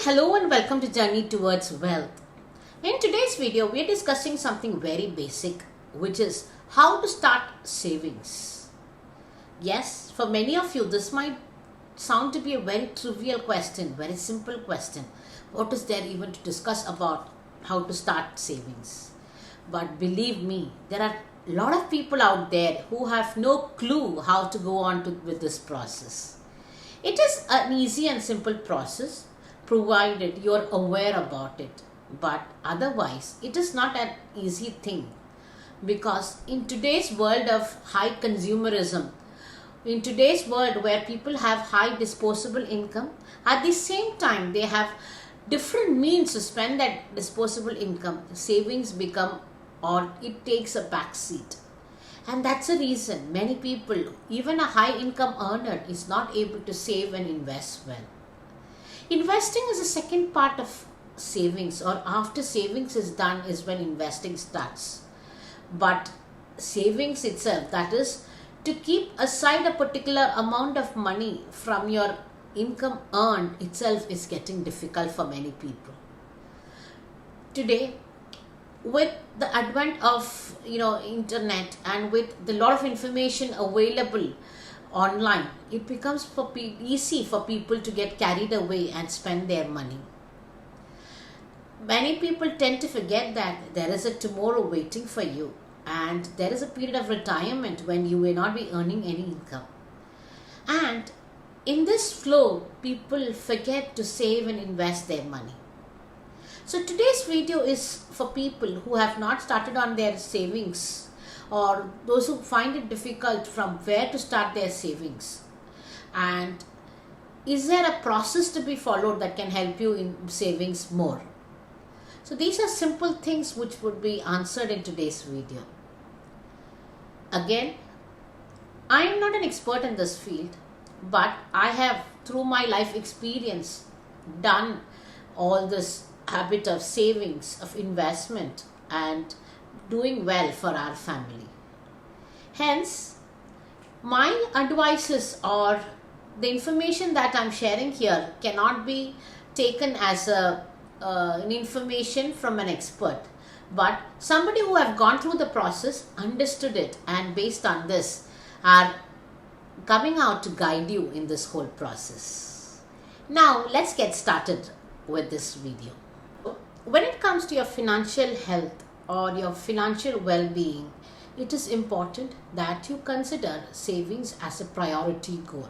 Hello and welcome to Journey Towards Wealth. In today's video, we are discussing something very basic, which is how to start savings. Yes, for many of you, this might sound to be a very trivial question, very simple question. What is there even to discuss about how to start savings? But believe me, there are a lot of people out there who have no clue how to go on with this process. It is an easy and simple process, provided you're aware about it. But otherwise, it is not an easy thing, because in today's world of high consumerism, in today's world where people have high disposable income, at the same time they have different means to spend that disposable income, savings become, or it takes a back seat. And that's the reason many people, even a high income earner, is not able to save and invest well. Investing is the second part of savings, or after savings is done is when investing starts. But savings itself, that is to keep aside a particular amount of money from your income earned itself, is getting difficult for many people. Today, with the advent of internet and with the lot of information available online, it becomes easy for people to get carried away and spend their money. Many people tend to forget that there is a tomorrow waiting for you, and there is a period of retirement when you will not be earning any income. And in this flow, people forget to save and invest their money. So today's video is for people who have not started on their savings, or those who find it difficult from where to start their savings. And is there a process to be followed that can help you in savings more? So these are simple things which would be answered in today's video. Again, I am not an expert in this field, but I have, through my life experience, done all this habit of savings, of investment, and doing well for our family. Hence, my advices or the information that I'm sharing here cannot be taken as an information from an expert, but somebody who have gone through the process, understood it, and based on this are coming out to guide you in this whole process. Now, let's get started with this video. When it comes to your financial health or your financial well-being, it is important that you consider savings as a priority goal.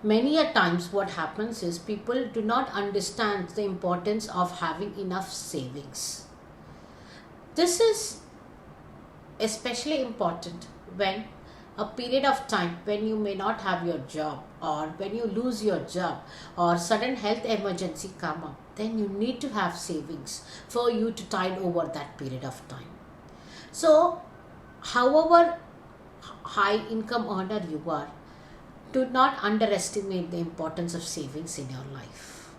Many a times what happens is people do not understand the importance of having enough savings. This is especially important when a period of time when you may not have your job, or when you lose your job, or sudden health emergency come up, then you need to have savings for you to tide over that period of time. So, however high income earner you are, do not underestimate the importance of savings in your life.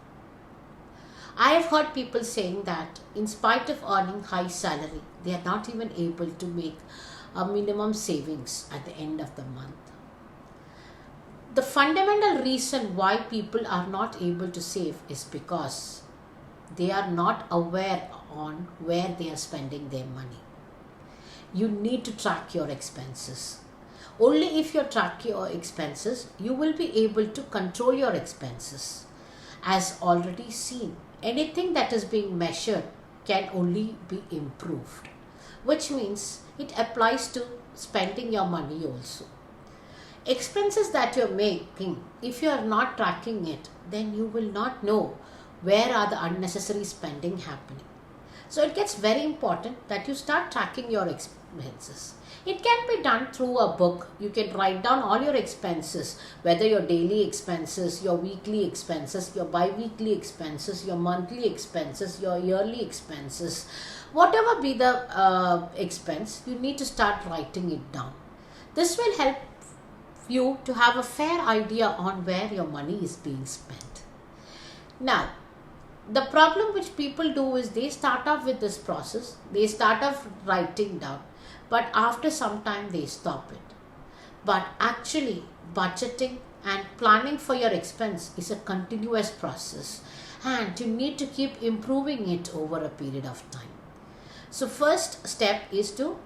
I have heard people saying that in spite of earning high salary, they are not even able to make a minimum savings at the end of the month. The fundamental reason why people are not able to save is because they are not aware on where they are spending their money. You need to track your expenses. Only if you track your expenses, you will be able to control your expenses. As already seen, anything that is being measured can only be improved, which means it applies to spending your money also. Expenses that you're making, if you are not tracking it, then you will not know where are the unnecessary spending happening. So it gets very important that you start tracking your expenses. It can be done through a book. You can write down all your expenses, whether your daily expenses, your weekly expenses, your bi-weekly expenses, your monthly expenses, your yearly expenses. Whatever be the expense, you need to start writing it down. This will help you to have a fair idea on where your money is being spent. Now, the problem which people do is they start off with this process, they start off writing down, but after some time they stop it. But actually, budgeting And planning for your expense is a continuous process, and you need to keep improving it over a period of time. So first step is to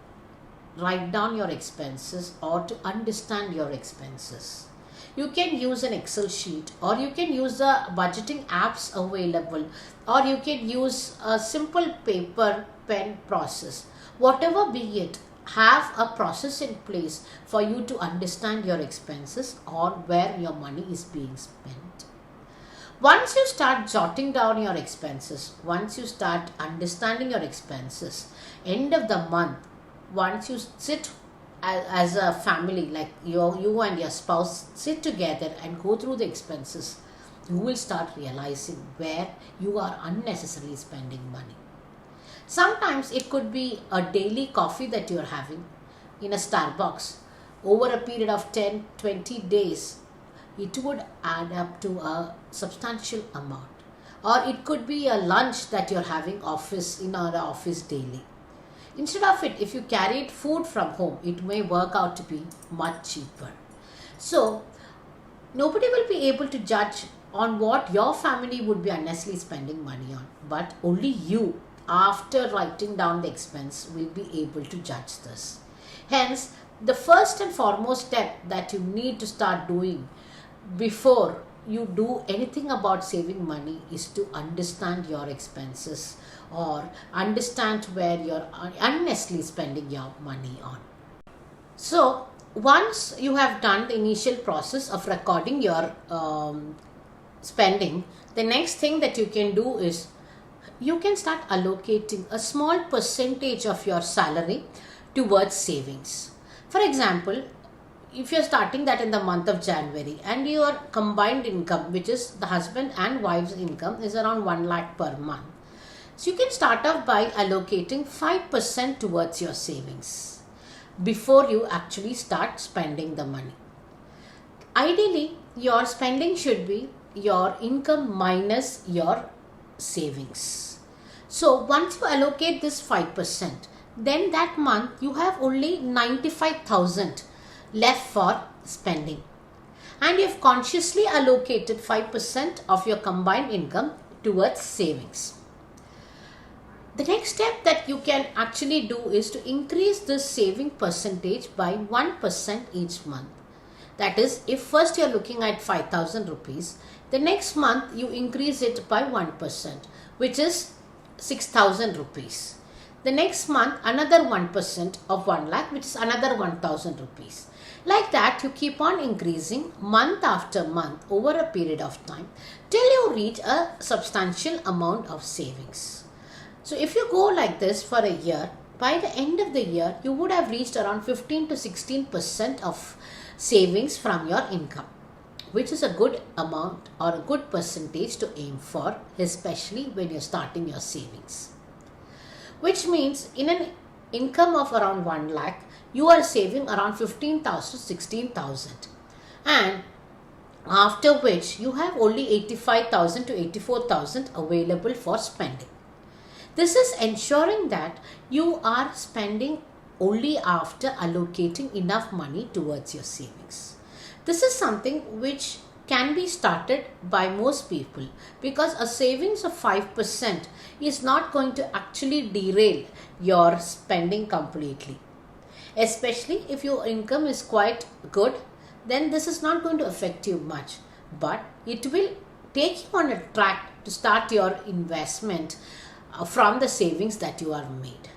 write down your expenses or to understand your expenses. You can use an Excel sheet, or you can use the budgeting apps available, or you can use a simple paper pen process. Whatever be it, have a process in place for you to understand your expenses or where your money is being spent. Once you start jotting down your expenses, once you start understanding your expenses, end of the month, once you sit as a family, like you and your spouse sit together and go through the expenses, you will start realizing where you are unnecessarily spending money. Sometimes it could be a daily coffee that you're having in a Starbucks. Over a period of 10-20 days, it would add up to a substantial amount. Or it could be a lunch that you're having in our office daily. Instead of it, if you carried food from home, it may work out to be much cheaper. So, nobody will be able to judge on what your family would be unnecessarily spending money on, but only you, after writing down the expense, will be able to judge this. Hence, the first and foremost step that you need to start doing before you do anything about saving money is to understand your expenses or understand where you're unnecessarily spending your money on. So once you have done the initial process of recording your spending, the next thing that you can do is you can start allocating a small percentage of your salary towards savings. For example, if you're starting that in the month of January and your combined income, which is the husband and wife's income, is around 1 lakh per month. So you can start off by allocating 5% towards your savings before you actually start spending the money. Ideally, your spending should be your income minus your savings. So once you allocate this 5%, then that month you have only 95,000 left for spending, and you've consciously allocated 5% of your combined income towards savings. The next step that you can actually do is to increase this saving percentage by 1% each month. That is, if first you're looking at 5,000 rupees, the next month you increase it by 1%, which is 6,000 rupees. The next month another 1% of 1 lakh, which is another 1,000 rupees. Like that, you keep on increasing month after month over a period of time till you reach a substantial amount of savings. So if you go like this for a year, by the end of the year, you would have reached around 15 to 16% of savings from your income, which is a good amount or a good percentage to aim for, especially when you're starting your savings. Which means in an income of around 1 lakh, you are saving around 15,000 to 16,000, and after which you have only 85,000 to 84,000 available for spending. This is ensuring that you are spending only after allocating enough money towards your savings. This is something which can be started by most people, because a savings of 5% is not going to actually derail your spending completely. Especially if your income is quite good, then this is not going to affect you much, but it will take you on a track to start your investment from the savings that you are made.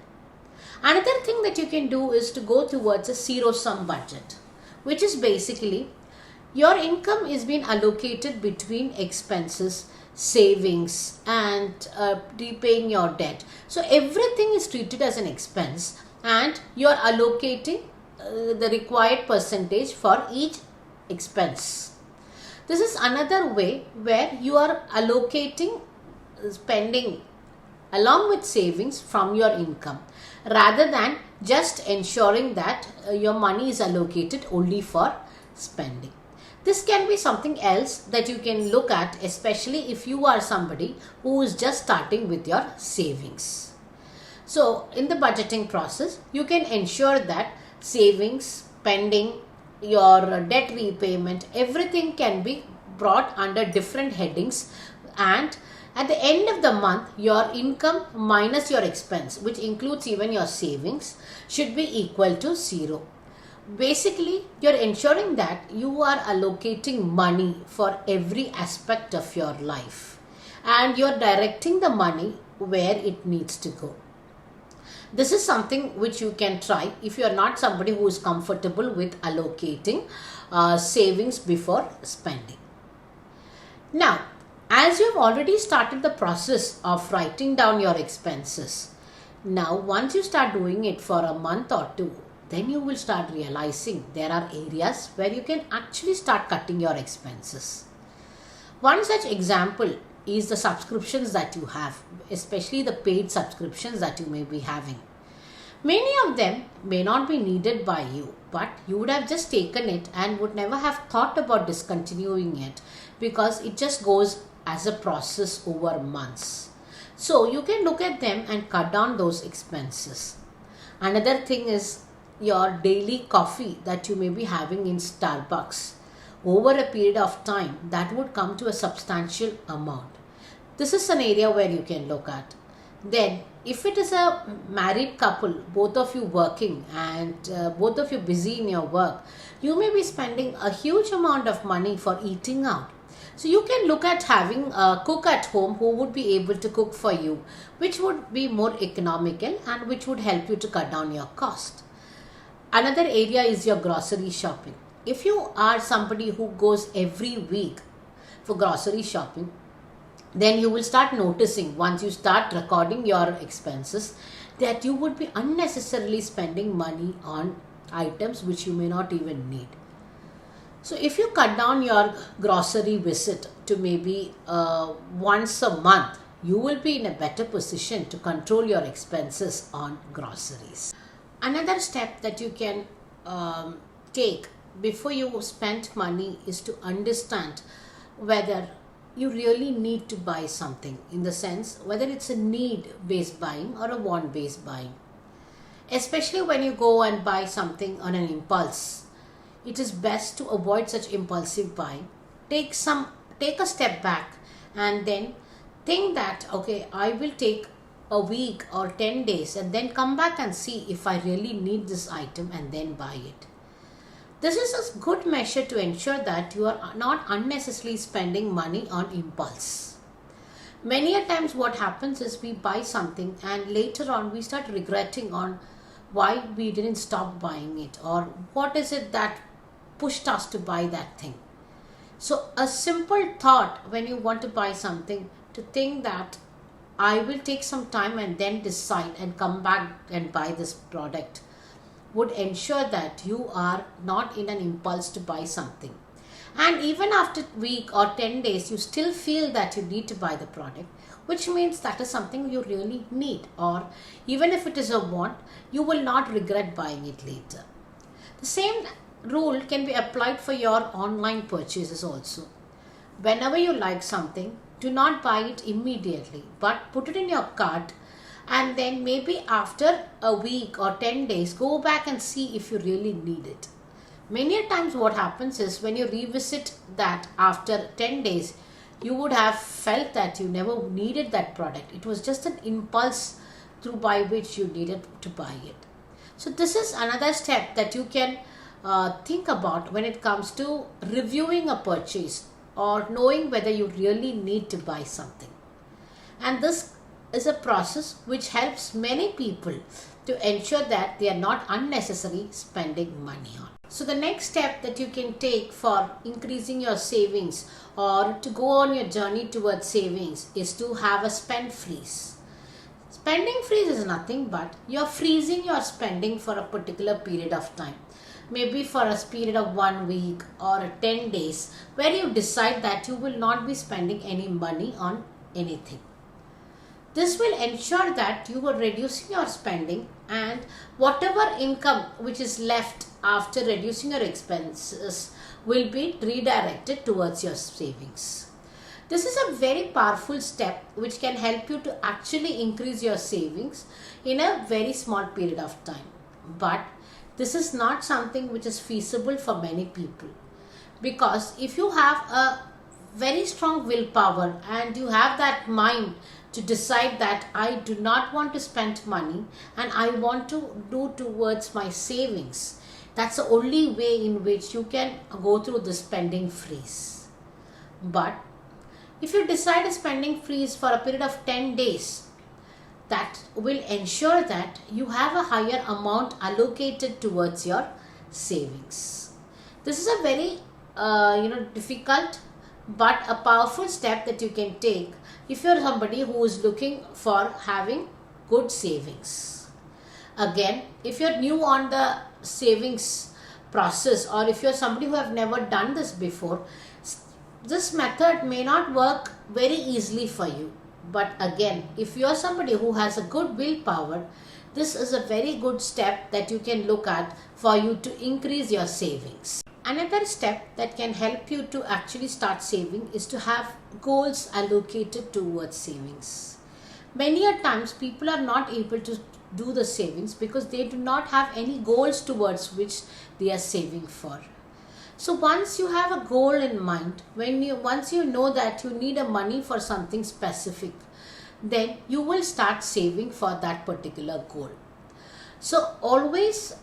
Another thing that you can do is to go towards a zero-sum budget, which is basically your income is being allocated between expenses, savings, and repaying your debt. So everything is treated as an expense, and you are allocating the required percentage for each expense. This is another way where you are allocating spending along with savings from your income, rather than just ensuring that your money is allocated only for spending. This can be something else that you can look at, especially if you are somebody who is just starting with your savings. So in the budgeting process, you can ensure that savings, spending, your debt repayment, everything can be brought under different headings. And at the end of the month, your income minus your expense, which includes even your savings, should be equal to zero. Basically, you're ensuring that you are allocating money for every aspect of your life, and you're directing the money where it needs to go. This is something which you can try if you are not somebody who is comfortable with allocating savings before spending. Now, as you've already started the process of writing down your expenses, now once you start doing it for a month or two, then you will start realizing there are areas where you can actually start cutting your expenses. One such example is the subscriptions that you have, especially the paid subscriptions that you may be having. Many of them may not be needed by you, but you would have just taken it and would never have thought about discontinuing it, because it just goes as a process over months. So you can look at them and cut down those expenses. Another thing is your daily coffee that you may be having in Starbucks. Over a period of time, that would come to a substantial amount. This is an area where you can look at. Then, if it is a married couple, both of you working and both of you busy in your work, you may be spending a huge amount of money for eating out. So you can look at having a cook at home who would be able to cook for you, which would be more economical and which would help you to cut down your cost. Another area is your grocery shopping. If you are somebody who goes every week for grocery shopping, then you will start noticing, once you start recording your expenses, that you would be unnecessarily spending money on items which you may not even need. So if you cut down your grocery visit to maybe once a month, you will be in a better position to control your expenses on groceries. Another step that you can take before you spend money is to understand whether you really need to buy something, in the sense whether it's a need based buying or a want based buying. Especially when you go and buy something on an impulse, it is best to avoid such impulsive buying. Take a step back and then think that, okay, I will take a week or 10 days and then come back and see if I really need this item and then buy it. This is a good measure to ensure that you are not unnecessarily spending money on impulse. Many a times what happens is we buy something and later on we start regretting on why we didn't stop buying it, or what is it that pushed us to buy that thing. So a simple thought when you want to buy something, to think that I will take some time and then decide and come back and buy this product, would ensure that you are not in an impulse to buy something. And even after a week or 10 days, you still feel that you need to buy the product, which means that is something you really need, or even if it is a want, you will not regret buying it later. The same rule can be applied for your online purchases also. Whenever you like something, do not buy it immediately, but put it in your cart, and then maybe after a week or 10 days, go back and see if you really need it. Many a times what happens is, when you revisit that after 10 days, you would have felt that you never needed that product. It was just an impulse through by which you needed to buy it. So this is another step that you can think about when it comes to reviewing a purchase or knowing whether you really need to buy something. And this is a process which helps many people to ensure that they are not unnecessarily spending money on. So the next step that you can take for increasing your savings or to go on your journey towards savings is to have a spend freeze. Spending freeze is nothing but you're freezing your spending for a particular period of time. Maybe for a period of 1 week or 10 days, where you decide that you will not be spending any money on anything. This will ensure that you are reducing your spending, and whatever income which is left after reducing your expenses will be redirected towards your savings. This is a very powerful step which can help you to actually increase your savings in a very small period of time. But this is not something which is feasible for many people. Because if you have a very strong willpower and you have that mind to decide that I do not want to spend money and I want to do towards my savings, that's the only way in which you can go through the spending freeze. But if you decide a spending freeze for a period of 10 days, that will ensure that you have a higher amount allocated towards your savings. This is a very difficult but a powerful step that you can take if you're somebody who is looking for having good savings. Again, if you're new on the savings process, or if you're somebody who have never done this before, this method may not work very easily for you. But again, if you're somebody who has a good willpower, this is a very good step that you can look at for you to increase your savings. Another step that can help you to actually start saving is to have goals allocated towards savings. Many a times people are not able to do the savings because they do not have any goals towards which they are saving for. So once you have a goal in mind, once you know that you need a money for something specific, then you will start saving for that particular goal. So always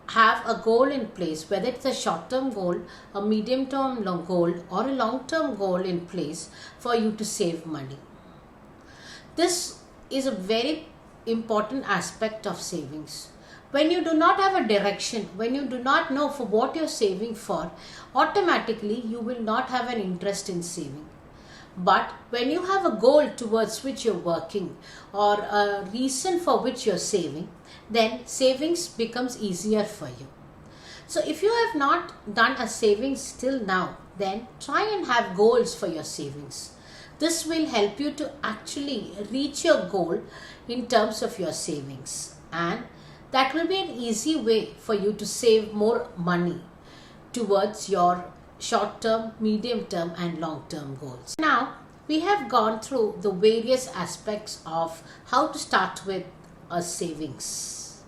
have a goal in place, whether it's a short-term goal, a medium-term goal, or a long-term goal in place for you to save money. This is a very important aspect of savings. When you do not have a direction, when you do not know for what you're saving for, automatically you will not have an interest in saving. But when you have a goal towards which you're working, or a reason for which you're saving, then savings becomes easier for you. So if you have not done a savings till now, then try and have goals for your savings. This will help you to actually reach your goal in terms of your savings, and that will be an easy way for you to save more money towards your short-term, medium-term and long-term goals. Now, we have gone through the various aspects of how to start with a savings.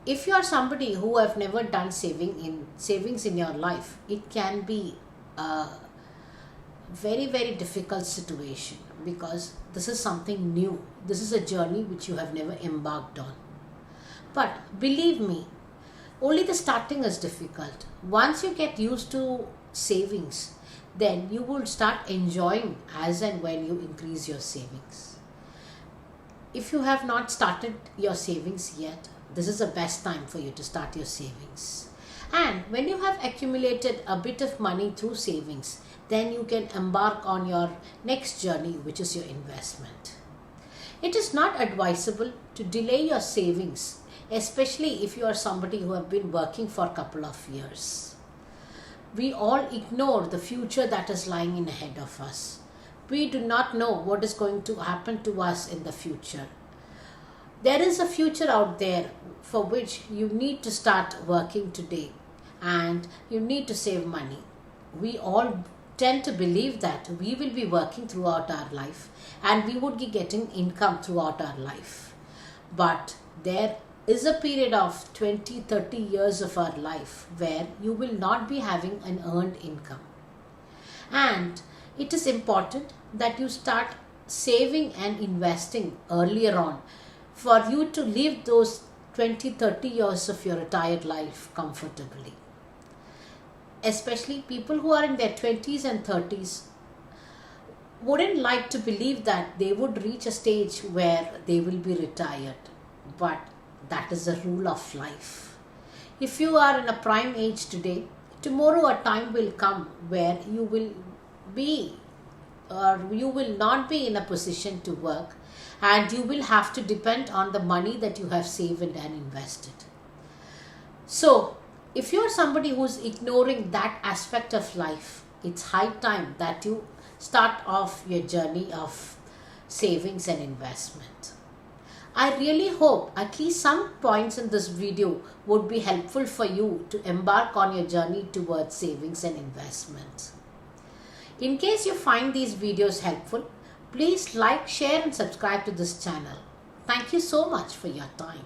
If you are somebody who have never done savings in your life, it can be a very, very difficult situation because this is something new. This is a journey which you have never embarked on. But believe me, only the starting is difficult. Once you get used to savings, then you will start enjoying as and when you increase your savings. If you have not started your savings yet, this is the best time for you to start your savings. And when you have accumulated a bit of money through savings, then you can embark on your next journey, which is your investment. It is not advisable to delay your savings, especially if you are somebody who have been working for a couple of years. We all ignore the future that is lying in ahead of us. We do not know what is going to happen to us in the future. There is a future out there for which you need to start working today, and you need to save money. We all tend to believe that we will be working throughout our life and we would be getting income throughout our life. But there is a period of 20-30 years of our life where you will not be having an earned income. And it is important that you start saving and investing earlier on for you to live those 20-30 years of your retired life comfortably. Especially people who are in their 20s and 30s wouldn't like to believe that they would reach a stage where they will be retired. But that is the rule of life. If you are in a prime age today, tomorrow a time will come where you will be or you will not be in a position to work, and you will have to depend on the money that you have saved and invested. So if you are somebody who is ignoring that aspect of life, it's high time that you start off your journey of savings and investment. I really hope at least some points in this video would be helpful for you to embark on your journey towards savings and investment. In case you find these videos helpful, please like, share and subscribe to this channel. Thank you so much for your time.